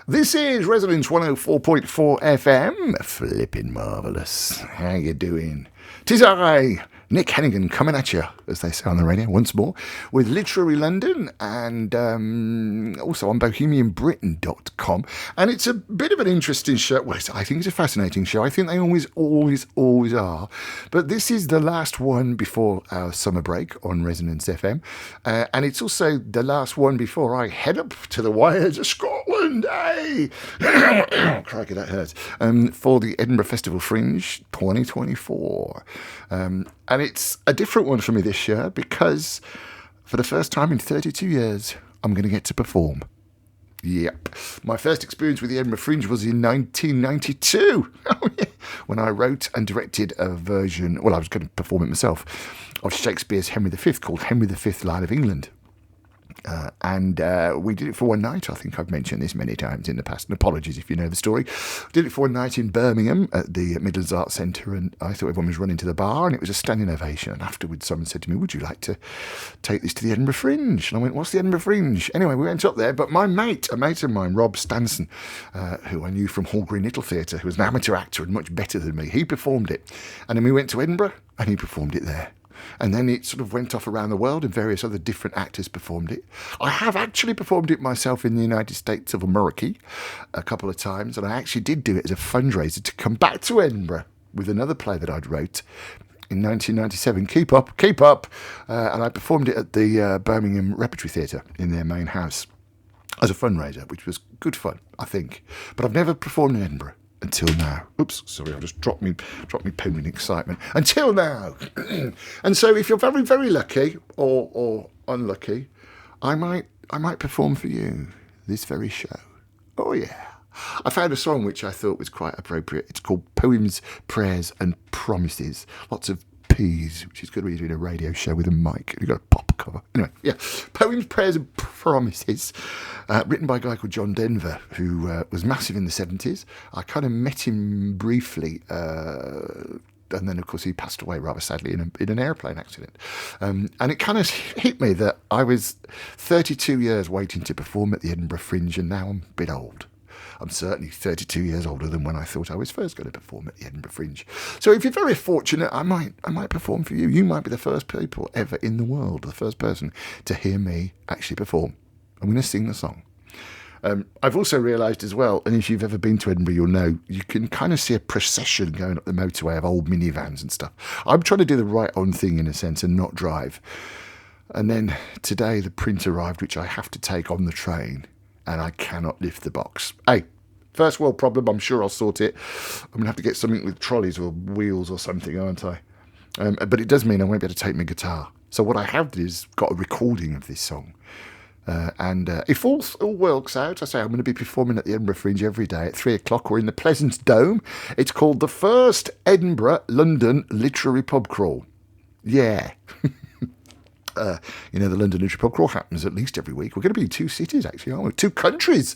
This is Resonance 104.4 FM. Flippin' marvellous. How you doing? 'Tis I, Nick Hennegan, coming at you, as they say on the radio, once more, with Literary London and also on BohemianBritain.com. And it's a bit of an interesting show. Well, I think it's a fascinating show. I think they always are. But this is the last one before our summer break on Resonance FM. And it's also the last one before I head up to the wilds of Scotland. Hey! Crikey, that hurts. For the Edinburgh Festival Fringe 2024. And it's a different one for me this year because for the first time in 32 years, I'm going to get to perform. Yep. My first experience with the Edinburgh Fringe was in 1992 when I wrote and directed a version, well, I was going to perform it myself, of Shakespeare's Henry V called Henry V, Lion of England. And we did it for one night. I think I've mentioned this many times in the past, and apologies if you know the story. Did it for one night in Birmingham at the Midlands Arts Centre, and I thought everyone was running to the bar, and it was a standing ovation. And afterwards, someone said to me, "Would you like to take this to the Edinburgh Fringe?" And I went, "What's the Edinburgh Fringe?" Anyway, we went up there, but a mate of mine, Rob Stanson, who I knew from Hall Green Little Theatre, who was an amateur actor and much better than me, he performed it. And then we went to Edinburgh, and he performed it there. And then it sort of went off around the world and various other different actors performed it. I have actually performed it myself in the United States of America a couple of times, and I actually did do it as a fundraiser to come back to Edinburgh with another play that I'd wrote in 1997, Keep Up, and I performed it at the Birmingham Repertory Theatre in their main house as a fundraiser, which was good fun, I think. But I've never performed in Edinburgh. Until now. Oops, sorry, I just dropped me pen in excitement. Until now. And so if you're very, very lucky or unlucky, I might perform for you this very show. Oh yeah. I found a song which I thought was quite appropriate. It's called Poems, Prayers and Promises. Lots of P's, which is good when you're doing a radio show with a mic. You've got a pop cover. Anyway, yeah. Poems, Prayers and Promises. Written by a guy called John Denver, who was massive in the 70s. I kind of met him briefly, and then, of course, he passed away rather sadly in an airplane accident. And it kind of hit me that I was 32 years waiting to perform at the Edinburgh Fringe, and now I'm a bit old. I'm certainly 32 years older than when I thought I was first going to perform at the Edinburgh Fringe. So if you're very fortunate, I might perform for you. You might be the first people ever in the world, the first person to hear me actually perform. I'm going to sing the song. I've also realised as well, and if you've ever been to Edinburgh, you'll know, you can kind of see a procession going up the motorway of old minivans and stuff. I'm trying to do the right own thing in a sense and not drive. And then today the print arrived, which I have to take on the train, and I cannot lift the box. Hey, first world problem, I'm sure I'll sort it. I'm going to have to get something with trolleys or wheels or something, aren't I? But it does mean I won't be able to take my guitar. So what I have is got a recording of this song. And if all works out, I say I'm going to be performing at the Edinburgh Fringe every day at 3 o'clock. We're in the Pleasance Dome. It's called the First Edinburgh London Literary Pub Crawl. Yeah. The London Literary Pub Crawl happens at least every week. We're going to be in 2 cities, actually, aren't we? 2 countries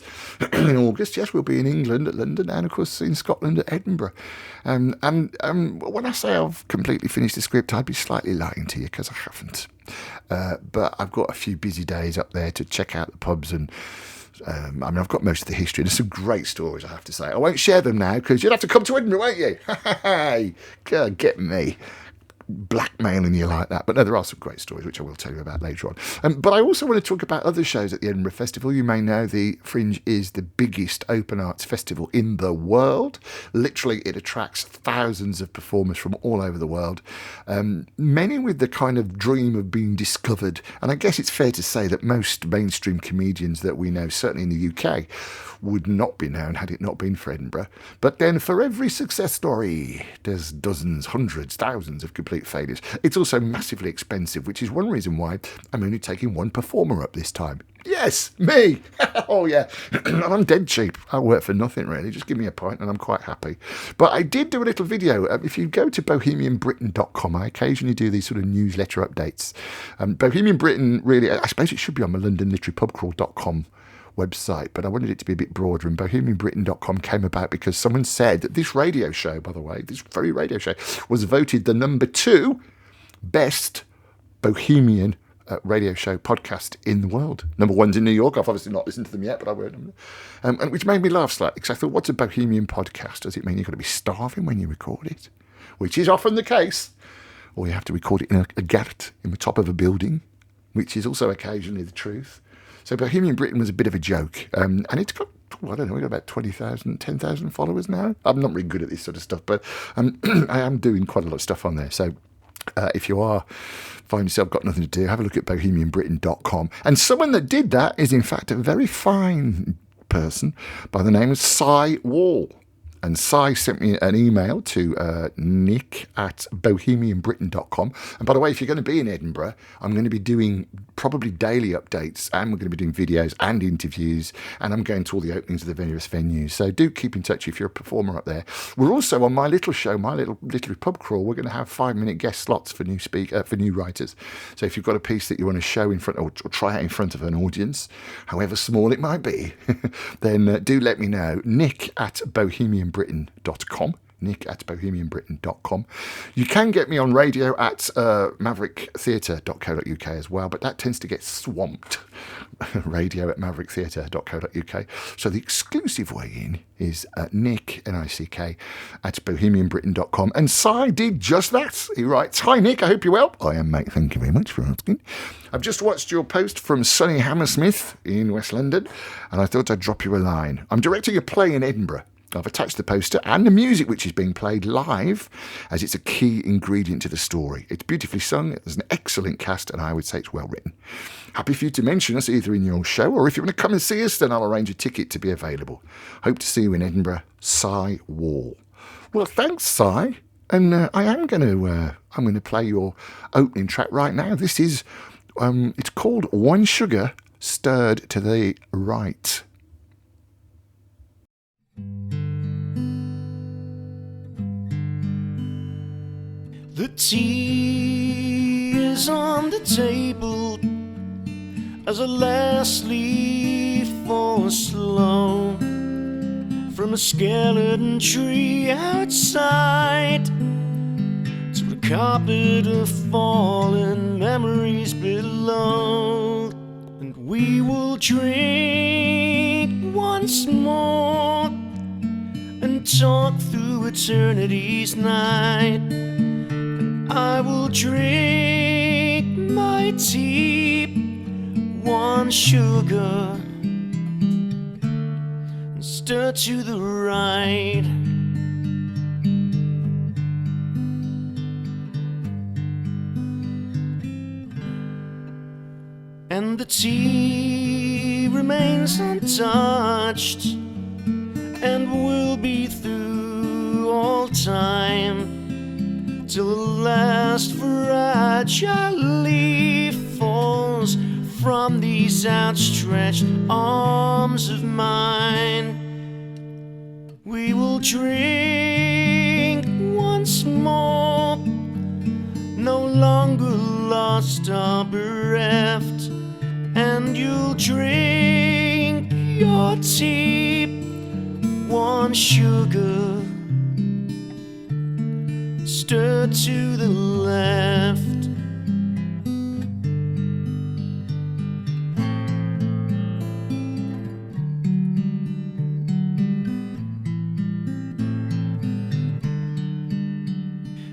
in August. Yes, we'll be in England at London and, of course, in Scotland at Edinburgh. And when I say I've completely finished the script, I'd be slightly lying to you because I haven't. But I've got a few busy days up there to check out the pubs and I've got most of the history. There's some great stories, I have to say. I won't share them now because you'll have to come to Edinburgh, won't you? Hey, get me. Blackmailing you like that. But no, there are some great stories which I will tell you about later on. But I also want to talk about other shows at the Edinburgh Festival. You may know the Fringe is the biggest open arts festival in the world. Literally, it attracts thousands of performers from all over the world, many with the kind of dream of being discovered. And I guess it's fair to say that most mainstream comedians that we know, certainly in the UK, would not be known had it not been for Edinburgh. But then for every success story, there's dozens, hundreds, thousands of complete failures. It's also massively expensive, which is one reason why I'm only taking one performer up this time. Yes, me! Oh yeah, and I'm dead cheap. I work for nothing really, just give me a pint and I'm quite happy. But I did do a little video. If you go to BohemianBritain.com, I occasionally do these sort of newsletter updates. Bohemian Britain really, I suppose it should be on my LondonLiteraryPubCrawl.com website, but I wanted it to be a bit broader, and BohemianBritain.com came about because someone said that this radio show, by the way, this very radio show, was voted the number 2 best Bohemian radio show podcast in the world. Number one's in New York. I've obviously not listened to them yet, but I will. And which made me laugh slightly, because I thought, what's a bohemian podcast? Does it mean you've got to be starving when you record it? Which is often the case. Or you have to record it in a garret in the top of a building, which is also occasionally the truth. So Bohemian Britain was a bit of a joke. And it's got, I don't know, we've got about 20,000, 10,000 followers now. I'm not really good at this sort of stuff, but I am doing quite a lot of stuff on there. So if you find yourself got nothing to do, have a look at bohemianbritain.com. And someone that did that is, in fact, a very fine person by the name of Cy Wall. And Cy sent me an email to nick@bohemianbritain.com. And by the way, if you're going to be in Edinburgh, I'm going to be doing probably daily updates, and we're going to be doing videos and interviews, and I'm going to all the openings of the various venues. So do keep in touch if you're a performer up there. We're also on my little show, my little literary pub crawl. We're going to have 5-minute guest slots for new writers. So if you've got a piece that you want to show in front or try out in front of an audience, however small it might be, then do let me know. nick@bohemianbritain.com. nick@bohemianbritain.com. You can get me on radio at mavericktheatre.co.uk as well, but that tends to get swamped. Radio at mavericktheatre.co.uk. So the exclusive way in is Nick, N-I-C-K, at bohemianbritain.com. And Cy did just that. He writes, "Hi Nick, I hope you're well." I am, mate, thank you very much for asking. I've just watched your post from sunny Hammersmith in West London, and I thought I'd drop you a line. I'm directing a play in Edinburgh. I've attached the poster and the music which is being played live, as it's a key ingredient to the story. It's beautifully sung, there's an excellent cast, and I would say it's well written. Happy for you to mention us either in your show, or if you want to come and see us, then I'll arrange a ticket to be available. Hope to see you in Edinburgh. Cy Wall. Well, thanks, Cy. And I'm going to play your opening track right now. This is, it's called One Sugar Stirred to the Right. The tea is on the table as a last leaf falls slow from a skeleton tree outside to a carpet of fallen memories below. And we will drink once more and talk through eternity's night. I will drink my tea, one sugar, and stir to the right. And the tea remains untouched and will be through all time, till the last fragile leaf falls from these outstretched arms of mine. We will drink once more, no longer lost or bereft, and you'll drink your tea, one sugar, stir to the left.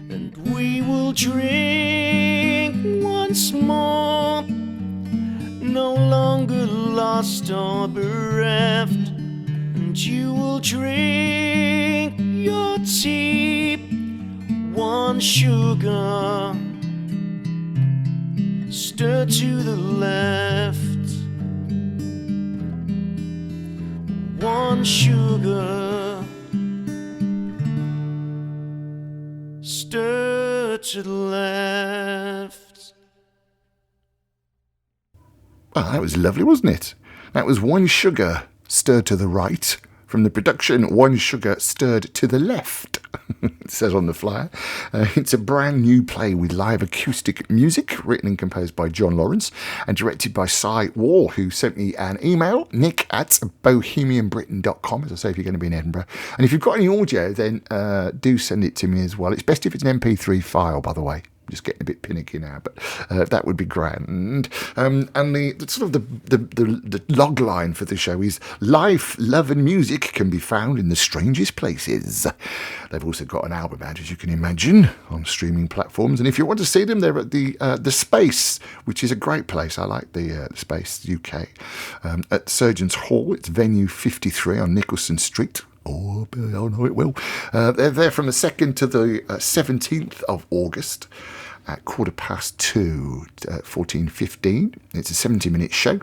And we will drink once more, no longer lost or bereft, and you will drink your tea, one sugar, stir to the left. One sugar, stir to the left. Well, that was lovely, wasn't it? That was One Sugar Stirred to the Right, from the production One Sugar Stirred to the Left. It says on the flyer. It's a brand new play with live acoustic music, written and composed by John Lawrence and directed by Cy Wall, who sent me an email, nick@bohemianbritain.com, as I say, if you're going to be in Edinburgh. And if you've got any audio, then do send it to me as well. It's best if it's an MP3 file, by the way. just getting a bit pinicky now, but that would be grand. And the sort of the log line for the show is life, love and music can be found in the strangest places. They've also got an album out, as you can imagine, on streaming platforms. And if you want to see them, they're at the Space, which is a great place. I like the Space UK. At Surgeons Hall, it's venue 53 on Nicholson Street. Oh, I know it will. They're there from the 2nd to the 17th of August at 2:15, 14:15. It's a 70-minute show.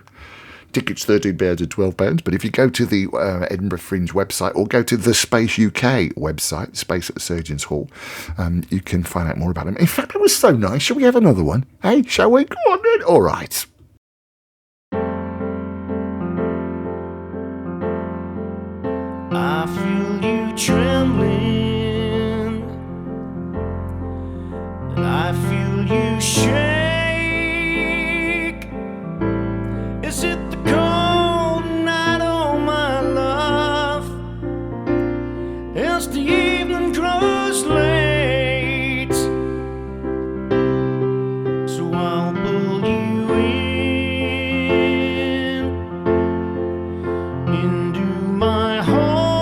Tickets £13 and £12. But if you go to the Edinburgh Fringe website or go to the Space UK website, Space at Surgeons Hall, you can find out more about them. In fact, it was so nice. Shall we have another one? Hey, shall we? Go on then. All right. I feel you trembling, and I feel you shake. Is it the cold night, oh my love, as the evening grows late? So I'll pull you in into my hold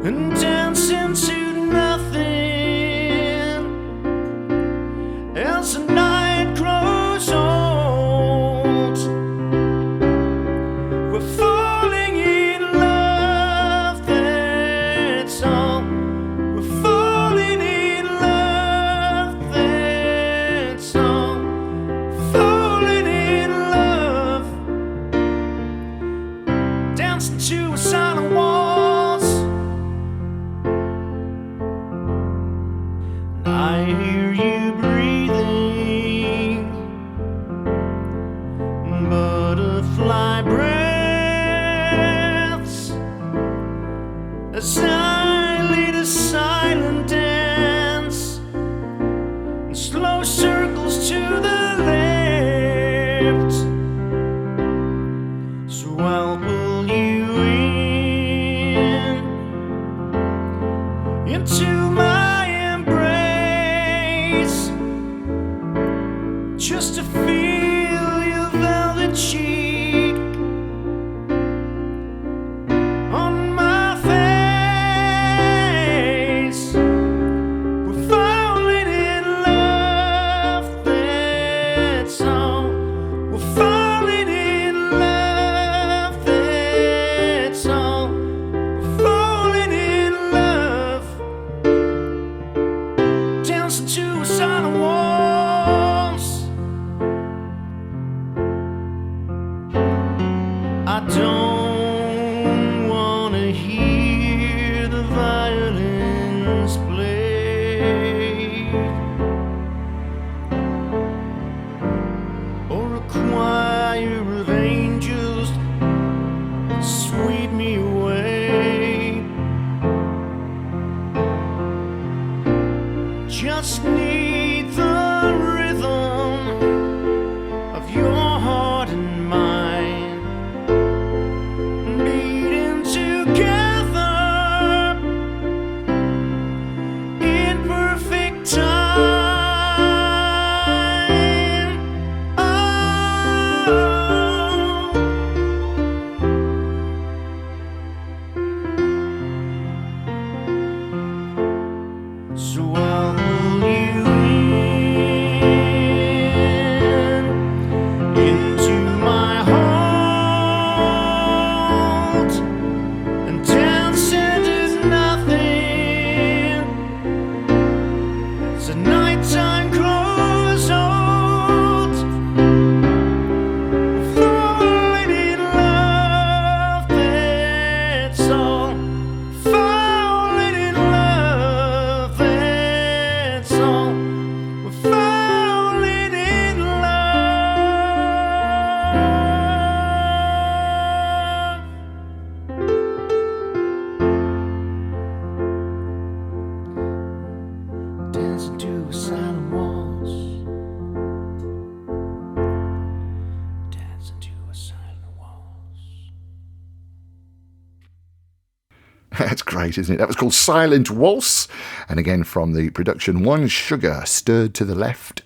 and dance into nothing as the night grows old. We're falling in love, that's all. We're falling in love, that's all. Falling in love, dancing to a silent waltz. I hear you breathing, butterfly breaths, as I lead a silent dance in slow circles to the left. So I'll pull you in into my embrace, just to feel your velvet cheek on my face. We're falling in love, that's all. We're falling in love, that's all. We're falling in love, dancing to a silent waltz. I don't wanna hear the violins play, or a choir of angels sweep me away. Just need the rhythm of your heart and mine, That's great, isn't it? That was called Silent Waltz. And again, from the production One Sugar, Stirred to the Left,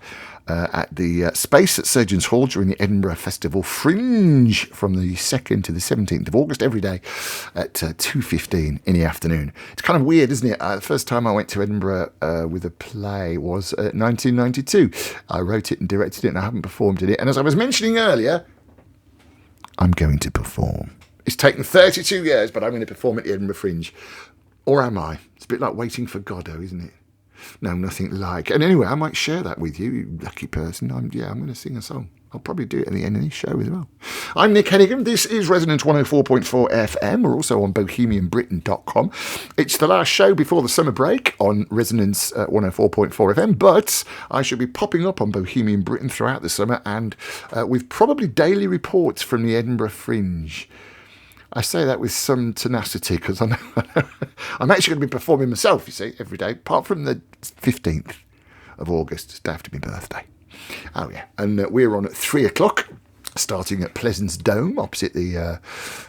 at the Space at Surgeons Hall during the Edinburgh Festival Fringe from the 2nd to the 17th of August, every day at 2:15 in the afternoon. It's kind of weird, isn't it? The first time I went to Edinburgh with a play was 1992. I wrote it and directed it, and I haven't performed in it. And as I was mentioning earlier, I'm going to perform. It's taken 32 years, but I'm going to perform at the Edinburgh Fringe. Or am I? It's a bit like waiting for Godot, isn't it? No, nothing like. And anyway, I might share that with you, you lucky person. I'm going to sing a song. I'll probably do it at the end of this show as well. I'm Nick Hennegan. This is Resonance 104.4 FM. We're also on bohemianbritain.com. It's the last show before the summer break on Resonance 104.4 FM, but I should be popping up on Bohemian Britain throughout the summer and with probably daily reports from the Edinburgh Fringe. I say that with some tenacity because I know I'm actually going to be performing myself, you see, every day, apart from the 15th of August. It's day after my birthday. Oh, yeah. And we're on at 3 o'clock, starting at Pleasance Dome, opposite the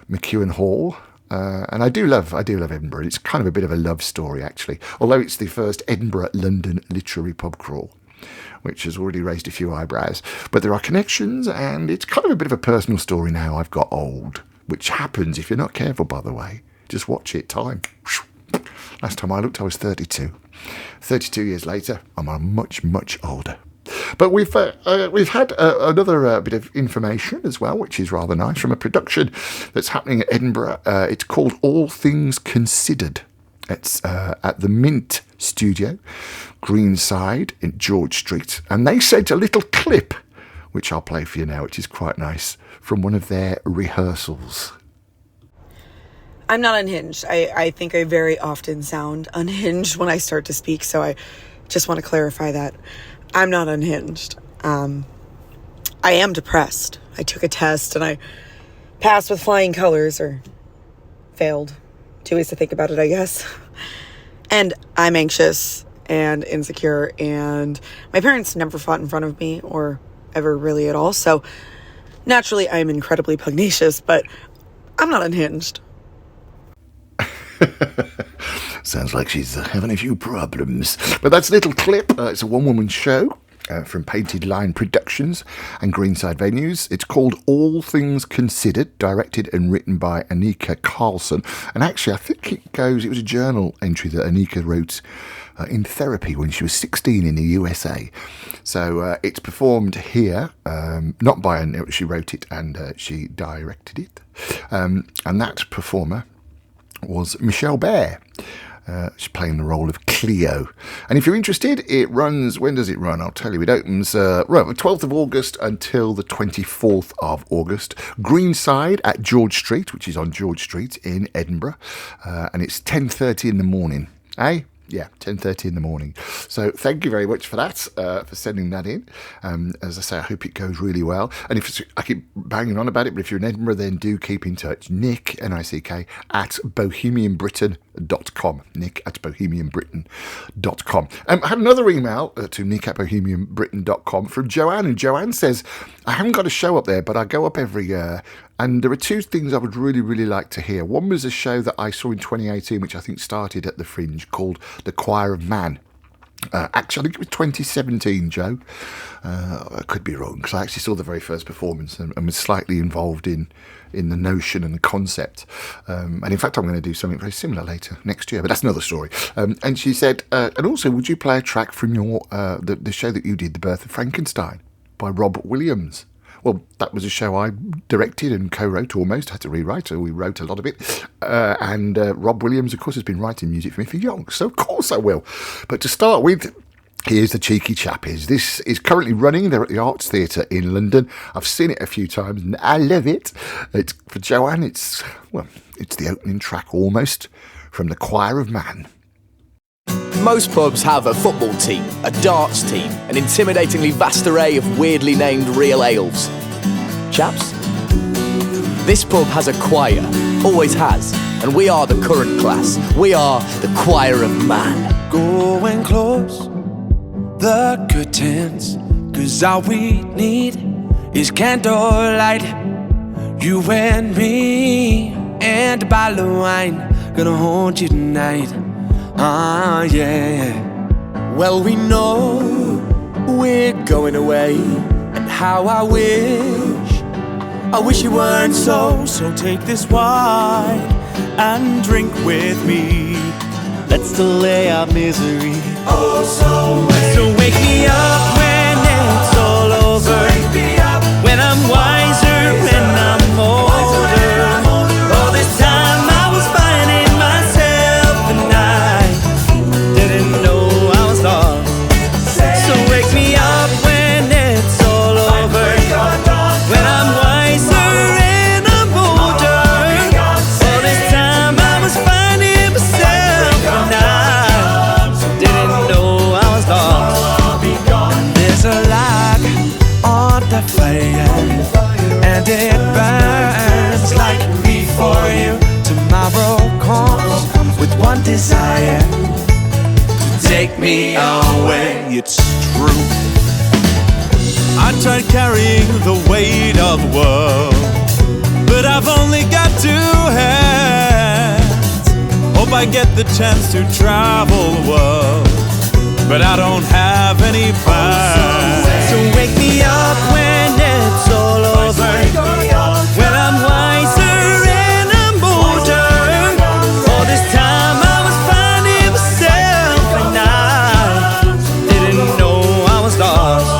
McEwen Hall. And I do love Edinburgh. It's kind of a bit of a love story, actually, although it's the first Edinburgh-London literary pub crawl, which has already raised a few eyebrows. But there are connections, and it's kind of a bit of a personal story now. I've got old. Which happens if you're not careful, by the way. Just watch it, time. Last time I looked, I was 32. 32 years later, I'm much, much older. But we've had another bit of information as well, which is rather nice, from a production that's happening at Edinburgh. It's called All Things Considered. It's at the Mint Studio, Greenside in George Street. And they sent a little clip, which I'll play for you now, which is quite nice, from one of their rehearsals. I'm not unhinged. I think I very often sound unhinged when I start to speak, so I just want to clarify that. I'm not unhinged. I am depressed. I took a test and I passed with flying colors, or failed. 2 ways to think about it, I guess. And I'm anxious and insecure, and my parents never fought in front of me, or ever really at all, so naturally I'm incredibly pugnacious, but I'm not unhinged. Sounds like she's having a few problems. But that's a little clip. It's a one-woman show from Painted Line Productions and Greenside Venues. It's called All Things Considered, directed and written by Anika Carlson. And actually, I think it was a journal entry that Anika wrote in therapy when she was 16 in the USA. So it's performed here, not by Anika. She wrote it and she directed it. And that performer was Michelle Bear. She's playing the role of Cleo. And if you're interested, it runs... When does it run? I'll tell you. It opens the 12th of August until the 24th of August. Greenside at George Street, which is on George Street in Edinburgh. And it's 10:30 in the morning. Eh? Yeah, 10:30 in the morning. So thank you very much for that, for sending that in. As I say, I hope it goes really well. And I keep banging on about it, but if you're in Edinburgh, then do keep in touch. Nick, N-I-C-K, at bohemianbritain.com. Nick at bohemianbritain.com. I had another email to nick at bohemianbritain.com from Joanne. And Joanne says, I haven't got a show up there, but I go up every year. And there are two things I would really, really like to hear. One was a show that I saw in 2018, which I think started at the Fringe, called The Choir of Man. Actually, I think it was 2017, Joe. I could be wrong, because I actually saw the very first performance and was slightly involved in the notion and the concept. And in fact, I'm going to do something very similar later, next year, but that's another story. And she said, and also, would you play a track from your the show that you did, The Birth of Frankenstein, by Rob Williams? Well, that was a show I directed and co-wrote almost. I had to rewrite, so we wrote a lot of it. And Rob Williams, of course, has been writing music for me for yonks, so of course I will. But to start with, here's the cheeky chappies. This is currently running. They're at the Arts Theatre in London. I've seen it a few times, and I love it. It's for Joanne, it's the opening track almost, from The Choir of Man. Most pubs have a football team, a darts team, an intimidatingly vast array of weirdly named real ales. Chaps? This pub has a choir, always has, and we are the current class. We are the Choir of Man. Go and close the curtains, 'cause all we need is candlelight. You and me and a bottle of wine. gonna hold you tonight. Ah, yeah. Well, we know we're going away, and how I wish you weren't so. So take this wine and drink with me. Let's delay our misery. Oh, so wake me up when it's all over. So wake me up when I'm wiser and I'm older. All this time I was finding myself and I didn't know I was lost. So wake me up when it's all over. When I'm wiser and I'm older. All this time I was finding myself and I didn't know I was lost. There's a light on the fire, and it burns like me for you. Tomorrow comes with one desire, to take me away. It's true. I tried carrying the weight of the world, but I've only got 2 hands. Hope I get the chance to travel the world, but I don't have any plans. So wake me up when it's all over. When I'm wiser and I'm older. All this time I was finding myself and I didn't know I was lost.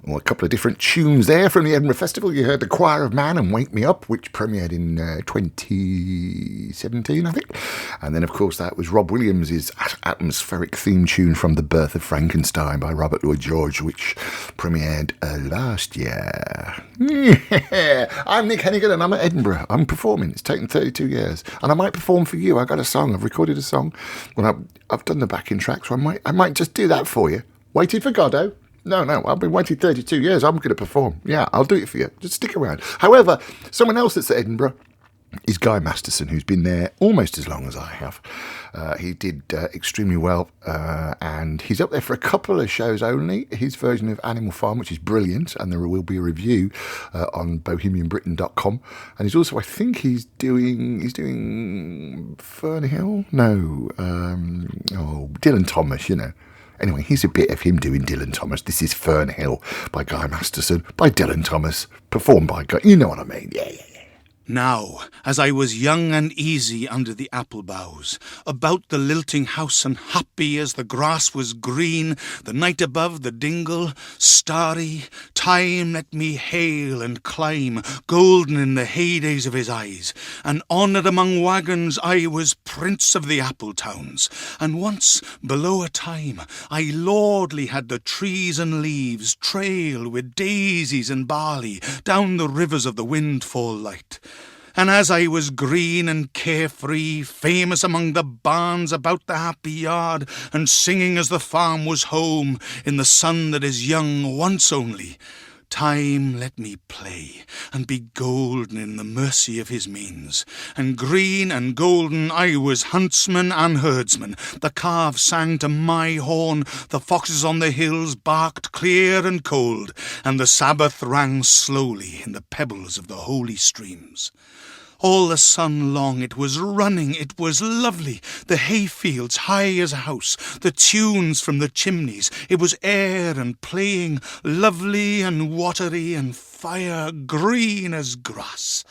Well, a couple of different tunes there from the Edinburgh Festival. You heard The Choir of Man and Wake Me Up, which premiered in 2017, I think. And then, of course, that was Rob Williams' atmospheric theme tune from The Birth of Frankenstein by Robert Lloyd George, which premiered last year. Yeah. I'm Nick Hennegan and I'm at Edinburgh. I'm performing. It's taken 32 years. And I might perform for you. I got a song. I've recorded a song. Well, I've done the backing track, so I might just do that for you. Waited for Godot. No, I've been waiting 32 years. I'm going to perform. Yeah, I'll do it for you. Just stick around. However, someone else that's at Edinburgh is Guy Masterson, who's been there almost as long as I have. He did extremely well, and he's up there for a couple of shows only. His version of Animal Farm, which is brilliant, and there will be a review on bohemianbritain.com. And he's also, I think he's doing Fern Hill? No, Dylan Thomas, you know. Anyway, here's a bit of him doing Dylan Thomas. This is Fern Hill by Guy Masterson, by Dylan Thomas, performed by Guy. You know what I mean? Yeah. Now, as I was young and easy under the apple boughs, about the lilting house and happy as the grass was green, the night above the dingle, starry, time let me hail and climb, golden in the heydays of his eyes, and honoured among wagons I was prince of the apple towns, and once, below a time, I lordly had the trees and leaves trail with daisies and barley down the rivers of the windfall light. And as I was green and carefree, famous among the barns about the happy yard, and singing as the farm was home, in the sun that is young once only, time let me play, and be golden in the mercy of his means. And green and golden I was huntsman and herdsman. The calves sang to my horn, the foxes on the hills barked clear and cold, and the Sabbath rang slowly in the pebbles of the holy streams. All the sun long it was running, it was lovely, the hayfields high as a house, the tunes from the chimneys, it was air and playing, lovely and watery and fire green as grass.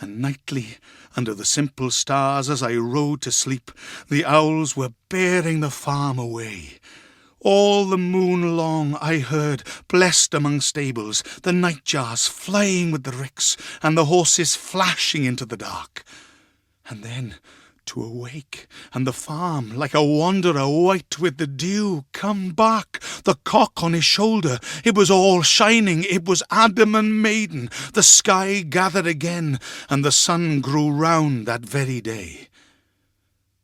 And nightly, under the simple stars as I rode to sleep, the owls were bearing the farm away. All the moon long I heard, blessed among stables, the nightjars flying with the ricks, and the horses flashing into the dark. And then to awake, and the farm, like a wanderer white with the dew, come back, the cock on his shoulder, it was all shining, it was Adam and maiden, the sky gathered again, and the sun grew round that very day.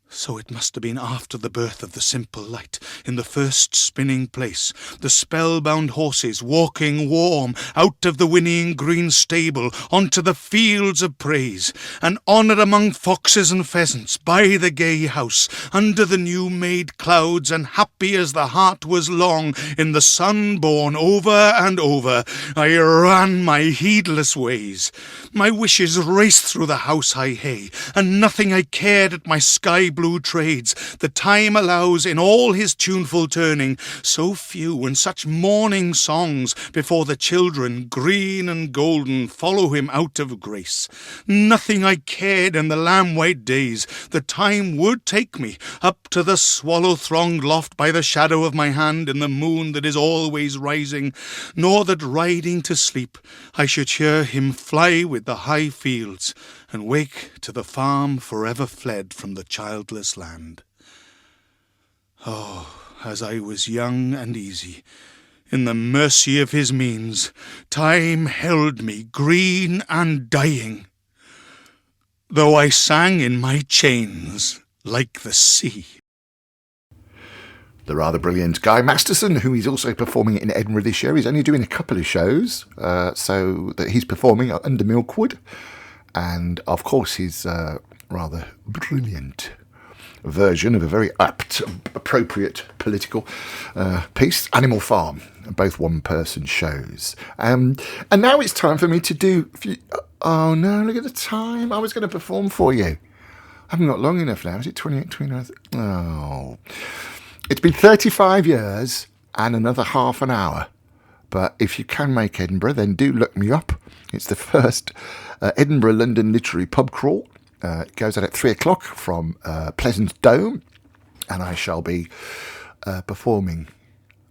So it must have been after the birth of the simple light, in the first spinning place, the spellbound horses walking warm out of the whinnying green stable onto the fields of praise, and honoured among foxes and pheasants by the gay house, under the new-made clouds, and happy as the heart was long in the sun born over and over, I ran my heedless ways. My wishes raced through the house-high hay, and nothing I cared at my sky-blue trades, the time allows in all his tuneful turning, so few and such morning songs before the children, green and golden, follow him out of grace. Nothing I cared in the lamb-white days, the time would take me up to the swallow-thronged loft by the shadow of my hand in the moon that is always rising, nor that riding to sleep I should hear him fly with the high fields, and wake to the farm forever fled from the childless land. Oh, as I was young and easy, in the mercy of his means, time held me green and dying, though I sang in my chains like the sea. The rather brilliant Guy Masterson, who is also performing in Edinburgh this year. He's only doing a couple of shows, so that he's performing under Milkwood. And, of course, his rather brilliant version of a very apt, appropriate political piece, Animal Farm, both one-person shows. And now it's time for me to do... Oh, no, look at the time. I was going to perform for you. I haven't got long enough now. Is it 28, 29? Oh. It's been 35 years and another half an hour. But if you can make Edinburgh, then do look me up. It's the first Edinburgh London Literary Pub Crawl. It goes out at 3 o'clock from Pleasance Dome. And I shall be performing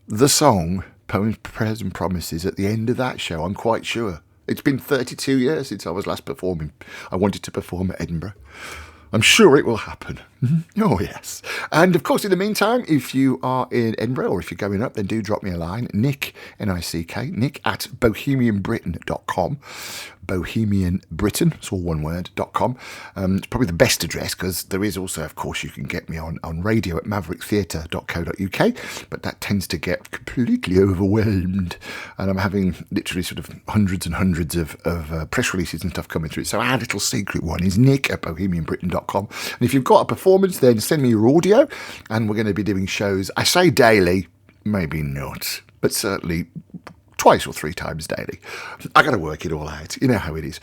the song Poems, Prayers and Promises at the end of that show, I'm quite sure. It's been 32 years since I was last performing. I wanted to perform at Edinburgh. I'm sure it will happen. Oh, yes. And, of course, in the meantime, if you are in Edinburgh or if you're going up, then do drop me a line. Nick, N-I-C-K, Nick at bohemianbritain.com. Bohemian Britain, it's all one word, .com. It's probably the best address because there is also, of course, you can get me on radio at mavericktheatre.co.uk, but that tends to get completely overwhelmed, and I'm having literally sort of hundreds and hundreds of press releases and stuff coming through. So our little secret one is nick at bohemianbritain.com. And if you've got a performance, then send me your audio, and we're going to be doing shows, I say daily, maybe not, but certainly twice or three times daily. I got to work it all out. You know how it is.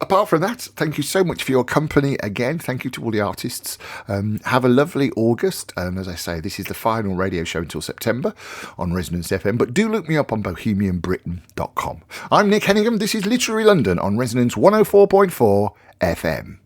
apart from that, thank you so much for your company again. Thank you to all the artists. Have a lovely August. And as I say, this is the final radio show until September on Resonance FM. But do look me up on bohemianbritain.com. I'm Nick Hennegan. This is Literary London on Resonance 104.4 FM.